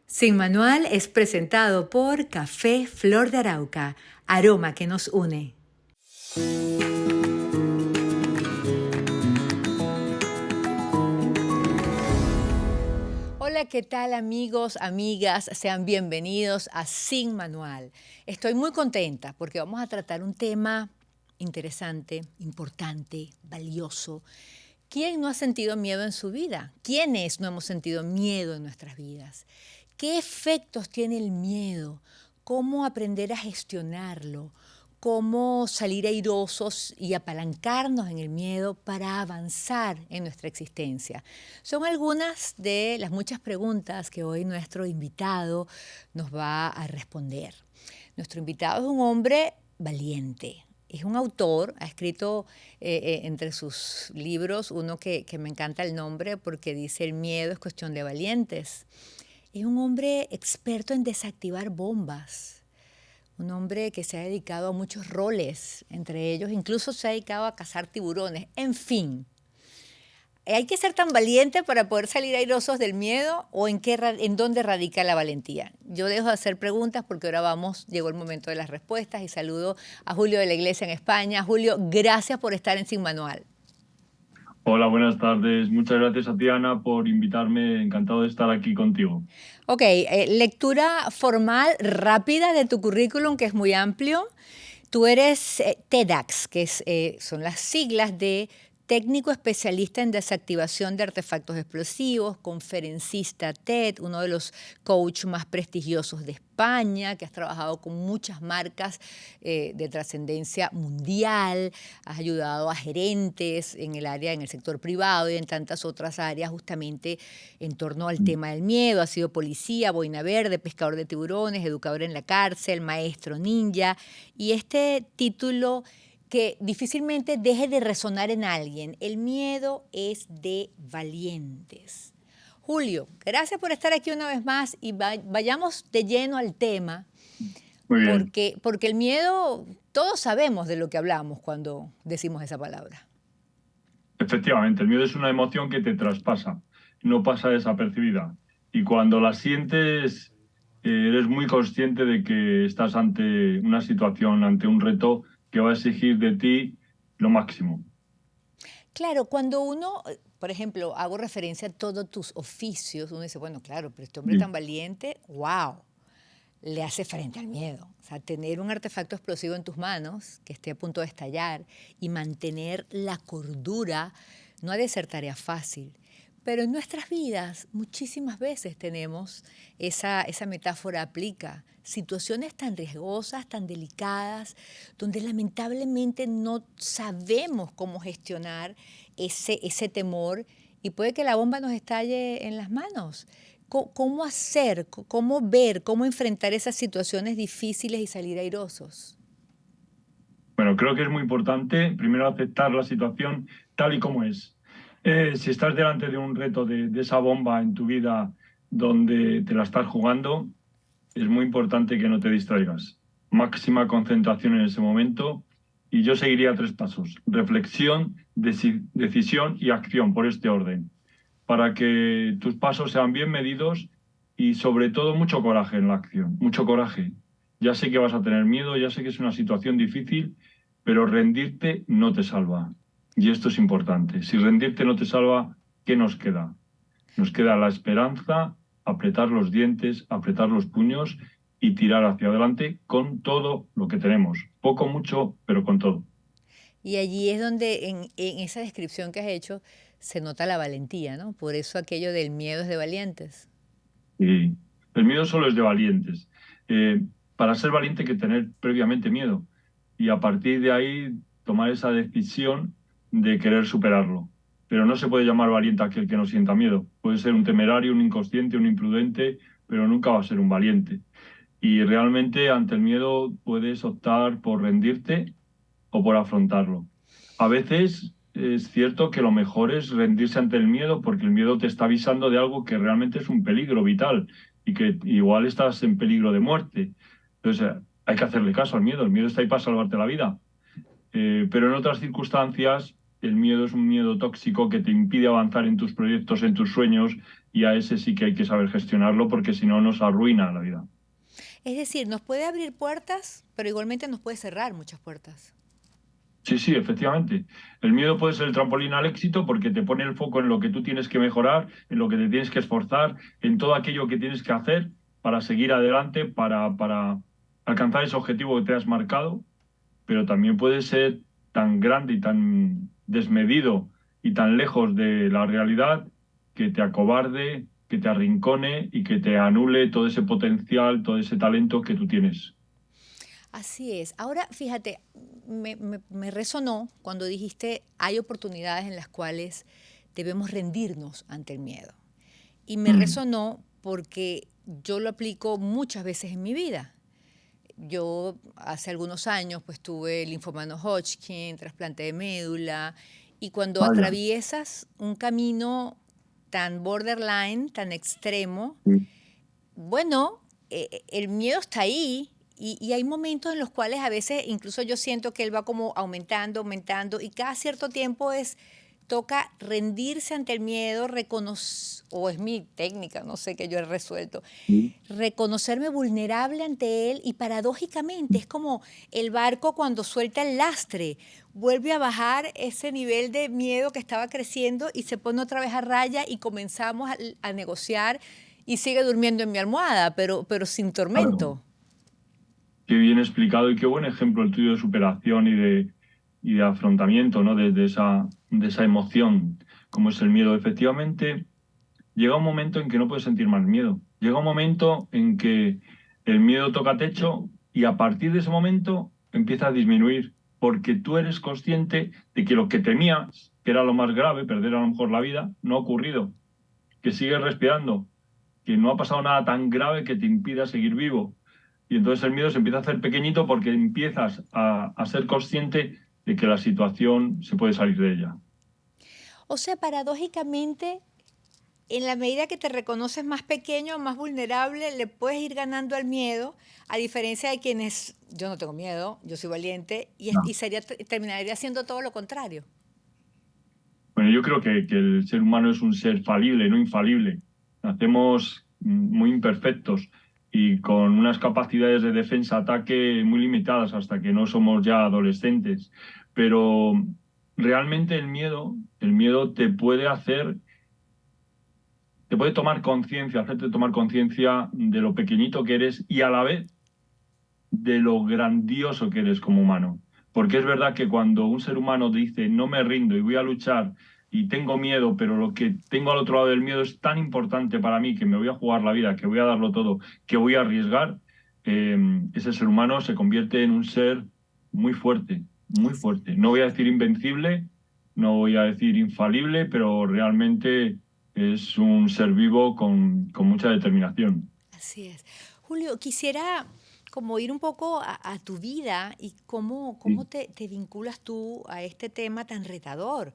Sin Manual es presentado por Café Flor de Arauca, aroma que nos une. Hola, ¿qué tal amigos, amigas? Sean bienvenidos a Sin Manual. Estoy muy contenta porque vamos a tratar un tema interesante, importante, valioso. ¿Quién no ha sentido miedo en su vida? ¿Quiénes no hemos sentido miedo en nuestras vidas? ¿Qué efectos tiene el miedo? ¿Cómo aprender a gestionarlo? ¿Cómo salir airosos y apalancarnos en el miedo para avanzar en nuestra existencia? Son algunas de las muchas preguntas que hoy nuestro invitado nos va a responder. Nuestro invitado es un hombre valiente. Es un autor, ha escrito entre sus libros uno que me encanta el nombre porque dice: el miedo es cuestión de valientes. Es un hombre experto en desactivar bombas, un hombre que se ha dedicado a muchos roles, entre ellos incluso se ha dedicado a cazar tiburones. En fin, ¿hay que ser tan valiente para poder salir airosos del miedo o en dónde radica la valentía? Yo dejo de hacer preguntas porque ahora llegó el momento de las respuestas y saludo a Julio de la Iglesia en España. Julio, gracias por estar en Sin Manual. Hola, buenas tardes. Muchas gracias a ti, Ana, por invitarme. Encantado de estar aquí contigo. Ok, lectura formal rápida de tu currículum, que es muy amplio. Tú eres TEDx, son las siglas de técnico especialista en desactivación de artefactos explosivos, conferencista TED, uno de los coaches más prestigiosos de España, que has trabajado con muchas marcas de trascendencia mundial, has ayudado a gerentes en el sector privado y en tantas otras áreas justamente en torno al tema del miedo. Has sido policía, boina verde, pescador de tiburones, educador en la cárcel, maestro ninja, y este título que difícilmente deje de resonar en alguien: el miedo es de valientes. Julio, gracias por estar aquí una vez más y vayamos de lleno al tema, Muy bien. porque el miedo, todos sabemos de lo que hablamos cuando decimos esa palabra. Efectivamente, el miedo es una emoción que te traspasa, no pasa desapercibida. Y cuando la sientes, eres muy consciente de que estás ante una situación, ante un reto que va a exigir de ti lo máximo. Claro, cuando uno, por ejemplo, hago referencia a todos tus oficios, uno dice, bueno, claro, pero este hombre Sí. tan valiente, wow, le hace frente al miedo. O sea, tener un artefacto explosivo en tus manos que esté a punto de estallar y mantener la cordura no ha de ser tarea fácil. Pero en nuestras vidas muchísimas veces tenemos esa metáfora aplica. Situaciones tan riesgosas, tan delicadas, donde lamentablemente no sabemos cómo gestionar ese temor y puede que la bomba nos estalle en las manos. ¿Cómo hacer, cómo ver, cómo enfrentar esas situaciones difíciles y salir airosos? Bueno, creo que es muy importante primero aceptar la situación tal y como es. Si estás delante de un reto de esa bomba en tu vida donde te la estás jugando, es muy importante que no te distraigas. Máxima concentración en ese momento y yo seguiría tres pasos: reflexión, decisión y acción, por este orden, para que tus pasos sean bien medidos y sobre todo mucho coraje en la acción, mucho coraje. Ya sé que vas a tener miedo, ya sé que es una situación difícil, pero rendirte no te salva. Y esto es importante. Si rendirte no te salva, ¿qué nos queda? Nos queda la esperanza, apretar los dientes, apretar los puños y tirar hacia adelante con todo lo que tenemos. Poco, mucho, pero con todo. Y allí es donde en esa descripción que has hecho se nota la valentía, ¿no? Por eso aquello del miedo es de valientes. Y el miedo solo es de valientes. Eh, para ser valiente hay que tener previamente miedo y a partir de ahí tomar esa decisión de querer superarlo. Pero no se puede llamar valiente a aquel que no sienta miedo. Puede ser un temerario, un inconsciente, un imprudente, pero nunca va a ser un valiente. Y realmente ante el miedo puedes optar por rendirte o por afrontarlo. A veces es cierto que lo mejor es rendirse ante el miedo porque el miedo te está avisando de algo que realmente es un peligro vital y que igual estás en peligro de muerte. Entonces hay que hacerle caso al miedo. El miedo está ahí para salvarte la vida. Pero en otras circunstancias el miedo es un miedo tóxico que te impide avanzar en tus proyectos, en tus sueños, y a ese sí que hay que saber gestionarlo porque si no nos arruina la vida. Es decir, nos puede abrir puertas, pero igualmente nos puede cerrar muchas puertas. Sí, sí, efectivamente. El miedo puede ser el trampolín al éxito porque te pone el foco en lo que tú tienes que mejorar, en lo que te tienes que esforzar, en todo aquello que tienes que hacer para seguir adelante, para alcanzar ese objetivo que te has marcado, pero también puede ser tan grande y tan desmedido y tan lejos de la realidad que te acobarde, que te arrincone y que te anule todo ese potencial, todo ese talento que tú tienes. Así es. Ahora, fíjate, me resonó cuando dijiste hay oportunidades en las cuales debemos rendirnos ante el miedo. Y me Mm, resonó porque yo lo aplico muchas veces en mi vida. Yo hace algunos años pues tuve linfoma no Hodgkin, trasplante de médula, y cuando vaya. atraviesas un camino tan borderline, tan extremo, Sí. bueno, el miedo está ahí y hay momentos en los cuales a veces incluso yo siento que él va como aumentando, aumentando y cada cierto tiempo toca rendirse ante el miedo, reconocer, o es mi técnica, no sé, que yo he resuelto, Sí. reconocerme vulnerable ante él y paradójicamente es como el barco cuando suelta el lastre, vuelve a bajar ese nivel de miedo que estaba creciendo y se pone otra vez a raya y comenzamos a negociar y sigue durmiendo en mi almohada, pero sin Claro. tormento. Qué bien explicado y qué buen ejemplo el tuyo de superación y de afrontamiento, ¿no? De esa emoción, como es el miedo. Efectivamente, llega un momento en que no puedes sentir más miedo. Llega un momento en que el miedo toca techo y a partir de ese momento empieza a disminuir, porque tú eres consciente de que lo que temías, que era lo más grave, perder a lo mejor la vida, no ha ocurrido, que sigues respirando, que no ha pasado nada tan grave que te impida seguir vivo. Y entonces el miedo se empieza a hacer pequeñito porque empiezas a ser consciente de que la situación se puede salir de ella. O sea, paradójicamente, en la medida que te reconoces más pequeño, más vulnerable, le puedes ir ganando al miedo, a diferencia de quienes, yo no tengo miedo, yo soy valiente, y terminaría siendo todo lo contrario. Bueno, yo creo que el ser humano es un ser falible, no infalible. Nacemos muy imperfectos y con unas capacidades de defensa-ataque muy limitadas hasta que no somos ya adolescentes. Pero realmente el miedo te puede tomar conciencia, hacerte tomar conciencia de lo pequeñito que eres y a la vez de lo grandioso que eres como humano. Porque es verdad que cuando un ser humano dice no me rindo y voy a luchar y tengo miedo, pero lo que tengo al otro lado del miedo es tan importante para mí que me voy a jugar la vida, que voy a darlo todo, que voy a arriesgar, ese ser humano se convierte en un ser muy fuerte, muy Así, fuerte. No voy a decir invencible, no voy a decir infalible, pero realmente es un ser vivo con mucha determinación. así es. Julio, quisiera como ir un poco a tu vida y cómo Sí. te vinculas tú a este tema tan retador.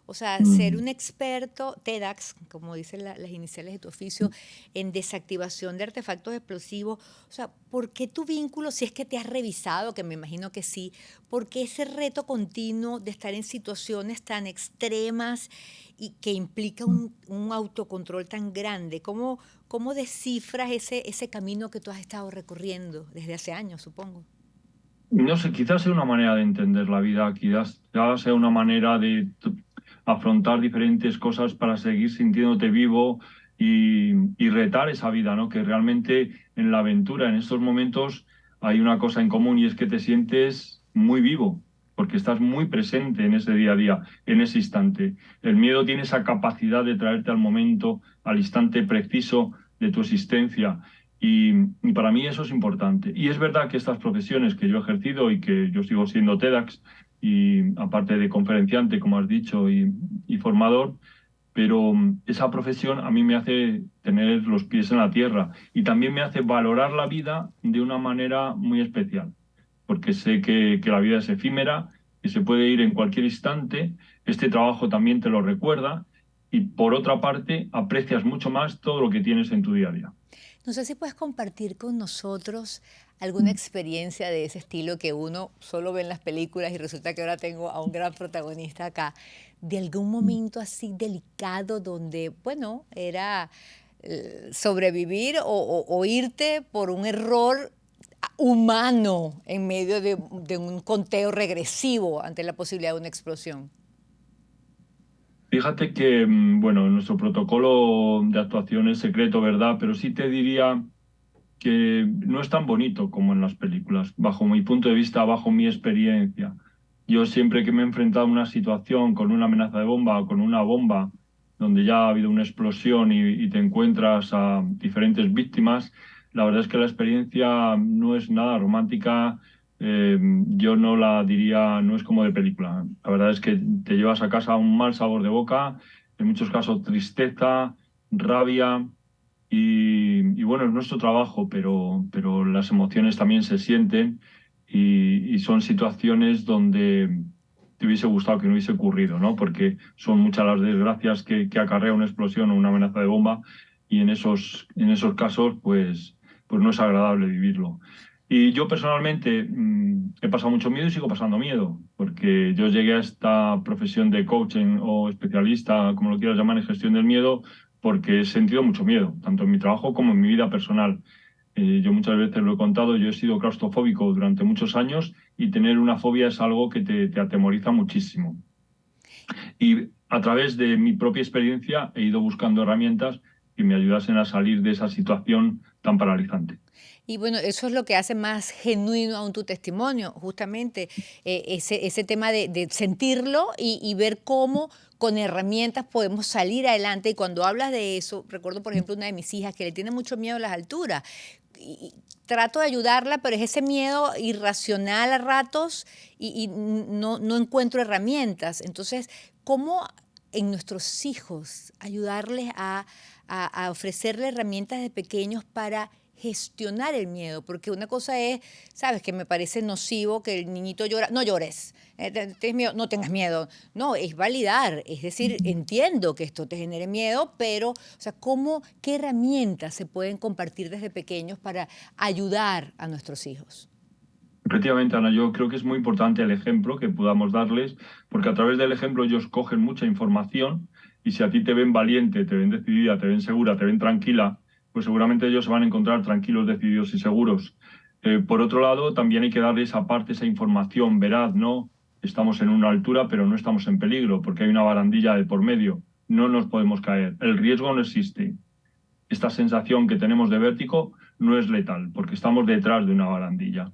O sea, ser Mm. un experto, TEDx, como dicen las iniciales de tu oficio, en desactivación de artefactos explosivos. O sea, ¿por qué tu vínculo, si es que te has revisado, que me imagino que sí, por qué ese reto continuo de estar en situaciones tan extremas y que implica un autocontrol tan grande? ¿Cómo descifras ese camino que tú has estado recorriendo desde hace años, supongo? No sé, quizás sea una manera de entender la vida, quizás sea una manera de afrontar diferentes cosas para seguir sintiéndote vivo y retar esa vida, ¿no? Que realmente en la aventura, en estos momentos, hay una cosa en común y es que te sientes muy vivo, porque estás muy presente en ese día a día, en ese instante. El miedo tiene esa capacidad de traerte al momento, al instante preciso de tu existencia. Y para mí eso es importante. Y es verdad que estas profesiones que yo he ejercido y que yo sigo siendo TEDx, y aparte de conferenciante, como has dicho, y formador, pero esa profesión a mí me hace tener los pies en la tierra y también me hace valorar la vida de una manera muy especial, porque sé que la vida es efímera, que se puede ir en cualquier instante, este trabajo también te lo recuerda y por otra parte aprecias mucho más todo lo que tienes en tu día a día. No sé si puedes compartir con nosotros alguna experiencia de ese estilo que uno solo ve en las películas y resulta que ahora tengo a un gran protagonista acá, de algún momento así delicado donde, bueno, era sobrevivir o irte por un error humano en medio de un conteo regresivo ante la posibilidad de una explosión. Fíjate que, bueno, nuestro protocolo de actuación es secreto, ¿verdad? Pero sí te diría que no es tan bonito como en las películas, bajo mi punto de vista, bajo mi experiencia. Yo siempre que me he enfrentado a una situación con una amenaza de bomba o con una bomba donde ya ha habido una explosión y te encuentras a diferentes víctimas, la verdad es que la experiencia no es nada romántica. Yo no la diría, no es como de película. La verdad es que te llevas a casa un mal sabor de boca, en muchos casos tristeza, rabia. Y bueno, es nuestro trabajo, pero las emociones también se sienten y son situaciones donde te hubiese gustado que no hubiese ocurrido, ¿no? Porque son muchas las desgracias que acarrea una explosión o una amenaza de bomba y en esos casos, pues no es agradable vivirlo. Y yo personalmente he pasado mucho miedo y sigo pasando miedo, porque yo llegué a esta profesión de coaching o especialista, como lo quieras llamar, en gestión del miedo, porque he sentido mucho miedo, tanto en mi trabajo como en mi vida personal. Yo muchas veces lo he contado, yo he sido claustrofóbico durante muchos años y tener una fobia es algo que te atemoriza muchísimo. Y a través de mi propia experiencia he ido buscando herramientas que me ayudasen a salir de esa situación tan paralizante. Y bueno, eso es lo que hace más genuino aún tu testimonio, justamente ese tema de sentirlo y ver cómo con herramientas podemos salir adelante. Y cuando hablas de eso, recuerdo por ejemplo una de mis hijas que le tiene mucho miedo a las alturas. Y trato de ayudarla, pero es ese miedo irracional a ratos y no encuentro herramientas. Entonces, ¿cómo en nuestros hijos ayudarles a ofrecerle herramientas de pequeños para gestionar el miedo? Porque una cosa es, sabes, que me parece nocivo que el niñito llora, no llores, tienes miedo, no tengas miedo. No, es validar, es decir, entiendo que esto te genere miedo, pero, o sea, qué herramientas se pueden compartir desde pequeños para ayudar a nuestros hijos? Efectivamente, Ana, yo creo que es muy importante el ejemplo que podamos darles, porque a través del ejemplo ellos cogen mucha información y si a ti te ven valiente, te ven decidida, te ven segura, te ven tranquila, pues seguramente ellos se van a encontrar tranquilos, decididos y seguros. Por otro lado, también hay que darles aparte esa información veraz, ¿no? Estamos en una altura, pero no estamos en peligro, porque hay una barandilla de por medio. No nos podemos caer. El riesgo no existe. Esta sensación que tenemos de vértigo no es letal, porque estamos detrás de una barandilla.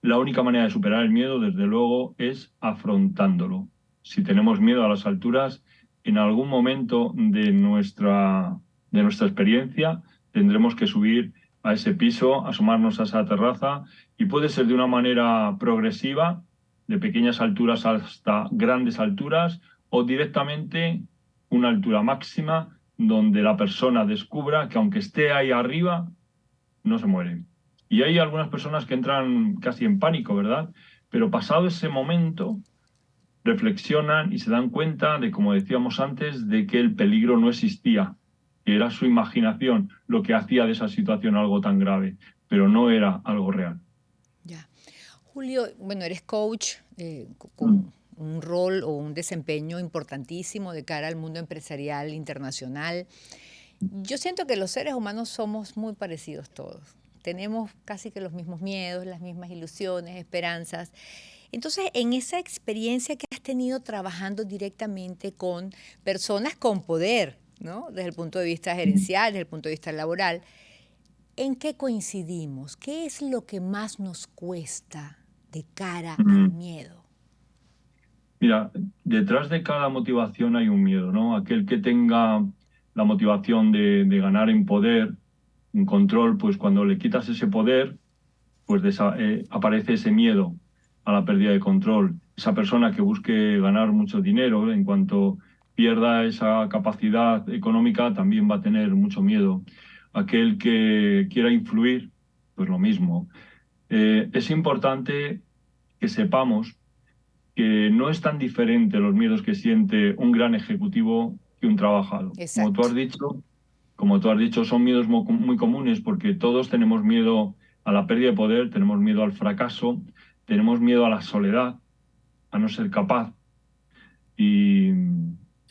La única manera de superar el miedo, desde luego, es afrontándolo. Si tenemos miedo a las alturas, en algún momento de nuestra experiencia tendremos que subir a ese piso, asomarnos a esa terraza y puede ser de una manera progresiva, de pequeñas alturas hasta grandes alturas o directamente una altura máxima donde la persona descubra que aunque esté ahí arriba, no se muere. Y hay algunas personas que entran casi en pánico, ¿verdad? Pero pasado ese momento, reflexionan y se dan cuenta de, como decíamos antes, de que el peligro no existía, que era su imaginación lo que hacía de esa situación algo tan grave, pero no era algo real. Ya. Julio, bueno, eres coach Mm. con un rol o un desempeño importantísimo de cara al mundo empresarial internacional. Yo siento que los seres humanos somos muy parecidos todos. Tenemos casi que los mismos miedos, las mismas ilusiones, esperanzas. Entonces, en esa experiencia que has tenido trabajando directamente con personas con poder, ¿no? Desde el punto de vista gerencial, desde el punto de vista laboral, ¿en qué coincidimos? ¿Qué es lo que más nos cuesta de cara al Mm. miedo? Mira, detrás de cada motivación hay un miedo, ¿no? Aquel que tenga la motivación de ganar en poder, en control, pues cuando le quitas ese poder, pues aparece ese miedo a la pérdida de control. Esa persona que busque ganar mucho dinero, en cuanto pierda esa capacidad económica, también va a tener mucho miedo. Aquel que quiera influir, pues lo mismo. Es importante que sepamos que no es tan diferente los miedos que siente un gran ejecutivo que un trabajador. Como tú Exacto. has dicho, como tú has dicho, son miedos muy comunes porque todos tenemos miedo a la pérdida de poder, tenemos miedo al fracaso, tenemos miedo a la soledad, a no ser capaz y,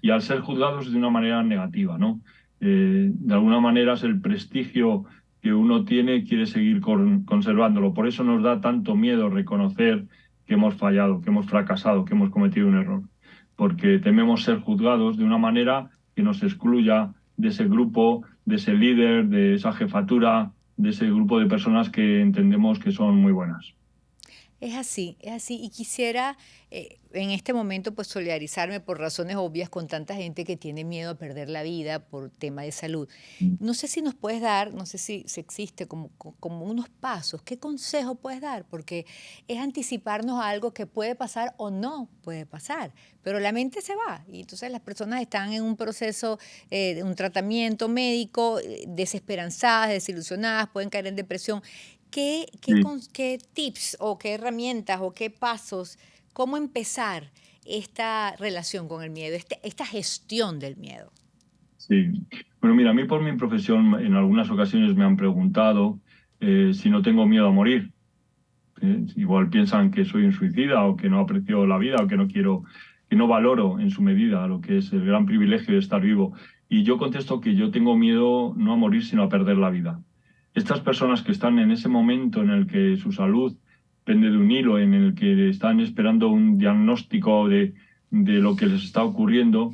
y al ser juzgados de una manera negativa, ¿no? De alguna manera es el prestigio que uno tiene, quiere seguir conservándolo. Por eso nos da tanto miedo reconocer que hemos fallado, que hemos fracasado, que hemos cometido un error, porque tememos ser juzgados de una manera que nos excluya de ese grupo, de ese líder, de esa jefatura, de ese grupo de personas que entendemos que son muy buenas. Es así, y quisiera en este momento pues solidarizarme por razones obvias con tanta gente que tiene miedo a perder la vida por tema de salud. No sé si nos puedes dar, no sé si existe como unos pasos, ¿qué consejo puedes dar? Porque es anticiparnos a algo que puede pasar o no puede pasar, pero la mente se va y entonces las personas están en un proceso de un tratamiento médico, desesperanzadas, desilusionadas, pueden caer en depresión. Sí. ¿Qué tips o qué herramientas o qué pasos, cómo empezar esta relación con el miedo, esta gestión del miedo? Sí. Bueno, mira, a mí por mi profesión en algunas ocasiones me han preguntado si no tengo miedo a morir. Igual piensan que soy un suicida o que no aprecio la vida o que no quiero, que no valoro en su medida lo que es el gran privilegio de estar vivo. Y yo contesto que yo tengo miedo no a morir, sino a perder la vida. Estas personas que están en ese momento en el que su salud pende de un hilo, en el que están esperando un diagnóstico de lo que les está ocurriendo,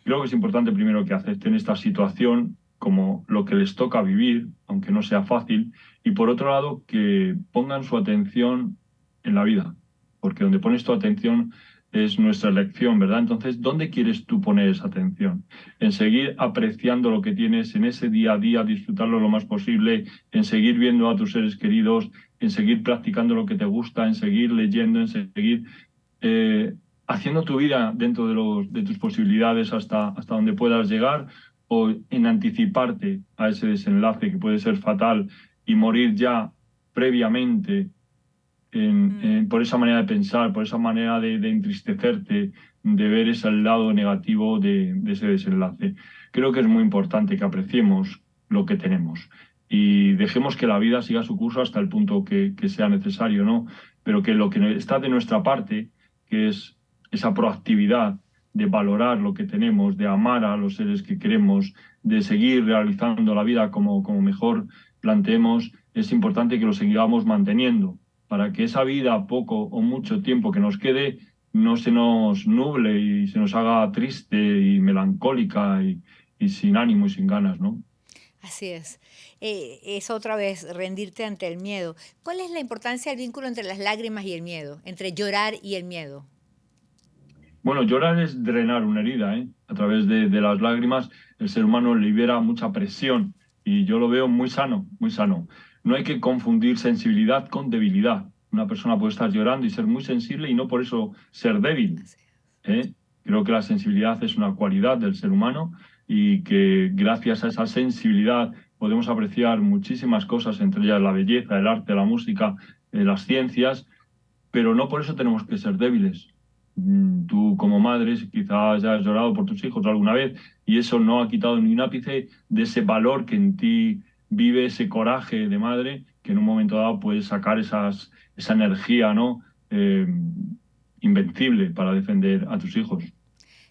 creo que es importante primero que acepten esta situación como lo que les toca vivir, aunque no sea fácil, y por otro lado que pongan su atención en la vida, porque donde pones tu atención es nuestra elección, ¿verdad? Entonces, ¿dónde quieres tú poner esa atención? En seguir apreciando lo que tienes en ese día a día, disfrutarlo lo más posible, en seguir viendo a tus seres queridos, en seguir practicando lo que te gusta, en seguir leyendo, en seguir eh, haciendo tu vida dentro de tus posibilidades hasta donde puedas llegar o en anticiparte a ese desenlace que puede ser fatal y morir ya previamente Mm. por esa manera de pensar, por esa manera de entristecerte, de ver ese lado negativo de ese desenlace. Creo que es muy importante que apreciemos lo que tenemos y dejemos que la vida siga su curso hasta el punto que sea necesario, ¿no? Pero que lo que está de nuestra parte, que es esa proactividad de valorar lo que tenemos, de amar a los seres que queremos, de seguir realizando la vida como mejor planteemos, es importante que lo sigamos manteniendo para que esa vida, poco o mucho tiempo que nos quede, no se nos nuble y se nos haga triste y melancólica y sin ánimo y sin ganas, ¿no? Así es. Es otra vez rendirte ante el miedo. ¿Cuál es la importancia del vínculo entre las lágrimas y el miedo, entre llorar y el miedo? Bueno, llorar es drenar una herida, ¿eh? A través de las lágrimas el ser humano libera mucha presión y yo lo veo muy sano, muy sano. No hay que confundir sensibilidad con debilidad. Una persona puede estar llorando y ser muy sensible y no por eso ser débil. Así es. ¿Eh? Creo que la sensibilidad es una cualidad del ser humano y que gracias a esa sensibilidad podemos apreciar muchísimas cosas, entre ellas la belleza, el arte, la música, las ciencias, pero no por eso tenemos que ser débiles. Tú como madre quizás hayas llorado por tus hijos alguna vez y eso no ha quitado ni un ápice de ese valor que en ti vive, ese coraje de madre que en un momento dado puedes sacar esa energía, ¿no? Invencible para defender a tus hijos.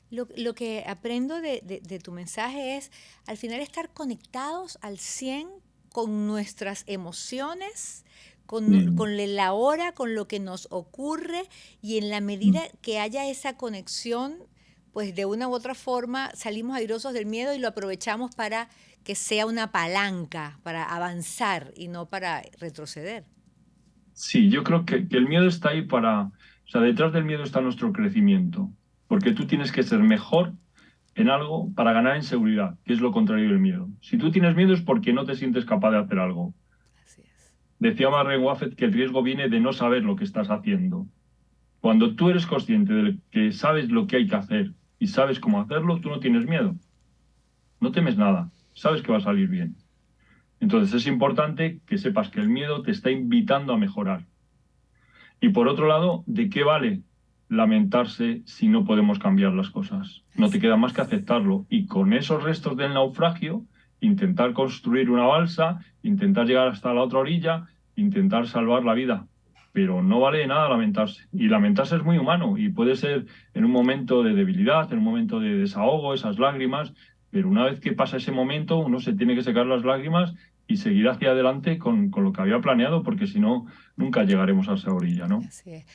Lo que aprendo de tu mensaje es al final estar conectados al 100 con nuestras emociones, Sí. con la hora, con lo que nos ocurre y en la medida que haya esa conexión, pues de una u otra forma salimos airosos del miedo y lo aprovechamos para que sea una palanca, para avanzar y no para retroceder. Sí, yo creo que el miedo está ahí o sea, detrás del miedo está nuestro crecimiento, porque tú tienes que ser mejor en algo para ganar en seguridad, que es lo contrario del miedo. Si tú tienes miedo es porque no te sientes capaz de hacer algo. Así es. Decía Warren Buffett que el riesgo viene de no saber lo que estás haciendo. Cuando tú eres consciente de que sabes lo que hay que hacer y sabes cómo hacerlo, tú no tienes miedo, no temes nada, sabes que va a salir bien. Entonces es importante que sepas que el miedo te está invitando a mejorar. Y por otro lado, ¿de qué vale lamentarse si no podemos cambiar las cosas? No te Así queda más que es. aceptarlo. Y con esos restos del naufragio intentar construir una balsa, intentar llegar hasta la otra orilla, intentar salvar la vida. Pero no vale de nada lamentarse. Y lamentarse es muy humano y puede ser en un momento de debilidad, en un momento de desahogo, esas lágrimas, pero una vez que pasa ese momento, uno se tiene que secar las lágrimas y seguir hacia adelante con lo que había planeado, porque si no, nunca llegaremos a esa orilla, ¿no? Así es.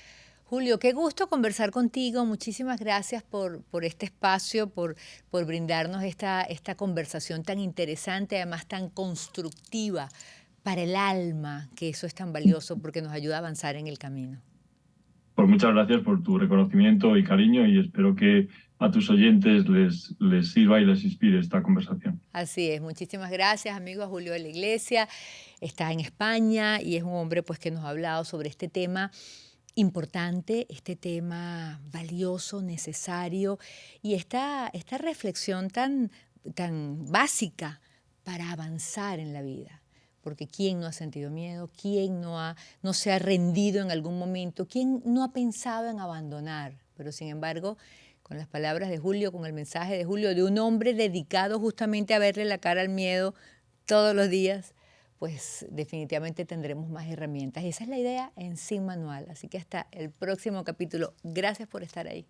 Julio, qué gusto conversar contigo. Muchísimas gracias por este espacio, por brindarnos esta conversación tan interesante, además tan constructiva para el alma, que eso es tan valioso porque nos ayuda a avanzar en el camino. Pues muchas gracias por tu reconocimiento y cariño y espero que a tus oyentes les sirva y les inspire esta conversación. Así es, muchísimas gracias, amigo Julio de la Iglesia. Está en España y es un hombre pues que nos ha hablado sobre este tema importante, este tema valioso, necesario y esta reflexión tan básica para avanzar en la vida. Porque ¿quién no ha sentido miedo? ¿Quién no se ha rendido en algún momento? ¿Quién no ha pensado en abandonar? Pero sin embargo, con las palabras de Julio, con el mensaje de Julio, de un hombre dedicado justamente a verle la cara al miedo todos los días, pues definitivamente tendremos más herramientas. Y esa es la idea en Sin Manual. Así que hasta el próximo capítulo. Gracias por estar ahí.